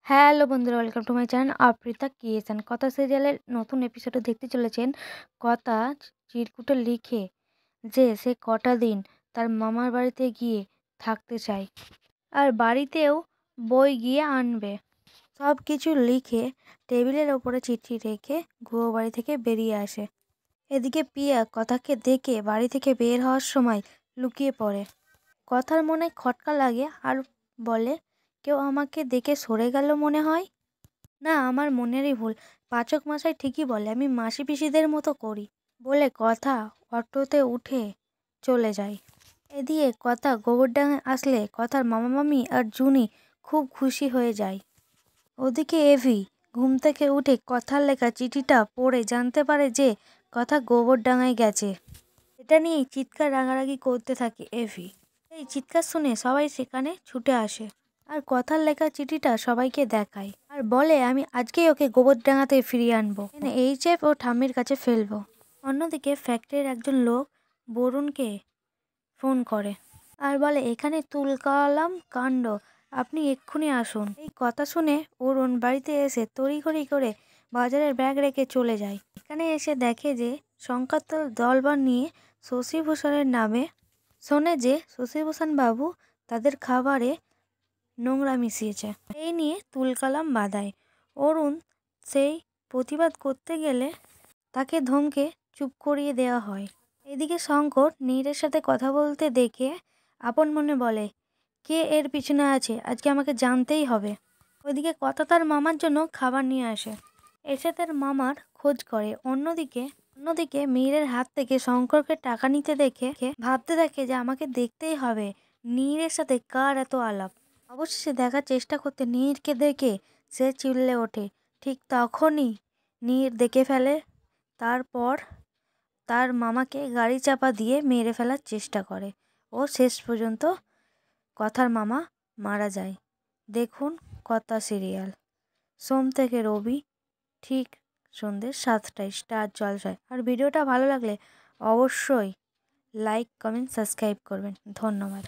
Hello বন্ধুরা, welcome to my channel Arpita creation. কথা সিরিয়ালের নতুন এপিসোডে দেখতে চলেছেন কথা চিরকুটে লিখে যে সে কটা দিন তার মামার বাড়িতে গিয়ে থাকতে চায়, আর বাড়িতেও বই গিয়ে আনবে। সব কিছু লিখে টেবিলের ওপরে চিঠি রেখে গুয়ো বাড়ি থেকে বেরিয়ে আসে। এদিকে পিয়া কথাকে দেখে বাড়ি থেকে বের হওয়ার সময় লুকিয়ে পড়ে। কথার মনে খটকা লাগে আর বলে, কেউ আমাকে দেখে সরে গেল মনে হয়। না, আমার মনেরই ভুল। পাচক মশাই ঠিকই বলে, আমি মাসি পিসিদের মতো করি বলে কথা অটোতে উঠে চলে যায়। এদিকে কথা গোবরডাঙ্গায় আসলে কথার মামা মামি আর জুনি খুব খুশি হয়ে যায়। ওদিকে এভি ঘুম থেকে উঠে কথার লেখা চিঠিটা পড়ে জানতে পারে যে কথা গোবরডাঙ্গায় গেছে। এটা নিয়েই চিৎকার রাগারাগি করতে থাকে এভি। এই চিৎকার শুনে সবাই সেখানে ছুটে আসে আর কথার লেখা চিঠিটা সবাইকে দেখায় আর বলে, আমি আজকেই ওকে গোবরডাঙ্গাতে ফিরিয়ে আনবো, এনে এইচএফ ও ঠাম্মির কাছে ফেলবো। অন্যদিকে ফ্যাক্টরির একজন লোক বরুণকে ফোন করে আর বলে, এখানে তুলকালাম কাণ্ড, আপনি এক্ষুনি আসুন। এই কথা শুনে অরুণ বাড়িতে এসে তড়িঘড়ি করে বাজারের ব্যাগ রেখে চলে যায়। এখানে এসে দেখে যে শঙ্কর দলবল নিয়ে শশীভূষণের নামে শোনে যে শশীভূষণ বাবু তাদের খাবারে নোংরা মিশিয়েছে। এই নিয়ে তুলকালাম বাধায়। অরুণ সেই প্রতিবাদ করতে গেলে তাকে ধমকে চুপ করিয়ে দেওয়া হয়। এদিকে শঙ্কর নীরের সাথে কথা বলতে দেখে আপন মনে বলে, কে এর পিছনে আছে আজকে আমাকে জানতেই হবে। ওইদিকে কথা তার মামার জন্য খাবার নিয়ে আসে, এসে তার মামার খোঁজ করে। অন্যদিকে মীরের হাত থেকে শঙ্করকে টাকা নিতে দেখে ভাবতে থাকে যে আমাকে দেখতেই হবে নীরের সাথে কার এত আলাপ। অবশেষে দেখার চেষ্টা করতে নীরকে দেখে সে চিল্লে ওঠে। ঠিক তখনই নীর দেখে ফেলে, তারপর তার মামাকে গাড়ি চাপা দিয়ে মেরে ফেলার চেষ্টা করে ও শেষ পর্যন্ত কথার মামা মারা যায়। দেখুন কথা সিরিয়াল সোম থেকে রবি ঠিক সন্ধ্যে 7টায় স্টার জলসায়। আর ভিডিওটা ভালো লাগলে অবশ্যই লাইক, কমেন্ট, সাবস্ক্রাইব করবেন। ধন্যবাদ।